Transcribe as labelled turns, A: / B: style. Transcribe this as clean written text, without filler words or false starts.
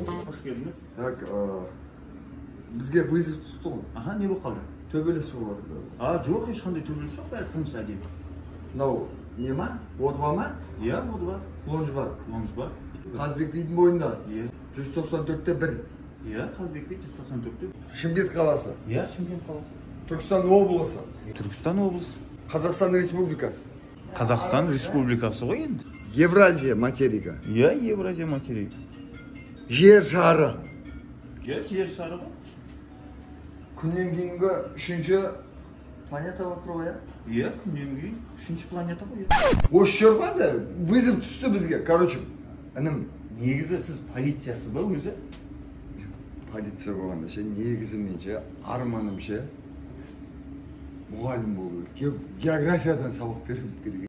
A: Hoş geldiniz.
B: Так, бізге вызов түсті ғой.
A: Aha, ne bu kaldı?
B: Төбелесіп жатыр.
A: Жоқ, ешқандай төбелес жоқ, бәрі тыныш әдемі.
B: Мынау не ма? Отва ма?
A: Иә, оды бар.
B: Лонж бар.
A: Лонж бар.
B: Қазбек бидің бойында.
A: Иә.
B: 194-те 1.
A: Иә, Қазбек би 194-те.
B: Шымкент қаласы.
A: Иә, Шымкент қаласы.
B: Түркістан облысы.
A: Түркістан облысы.
B: Қазақстан Республикасы.
A: Қазақстан Республикасы ғой енді.
B: Евразия материгі.
A: Иә, Евразия материк.
B: Жер шары.
A: Иә, жер шары ғой.
B: Күннен кейінгі үшінші планета болып тұр ғой, иә?
A: Иә, күннен кейін үшінші планета ғой.
B: Осы жер ғой да, вызов түсті бізге. Короче, інім.
A: Негізі сіз полициясыз ба өзі?
B: Полиция болғанда ше, негізі мен ше, арманым ше, мұғалім болу керек. Географиядан сабақ беру керек.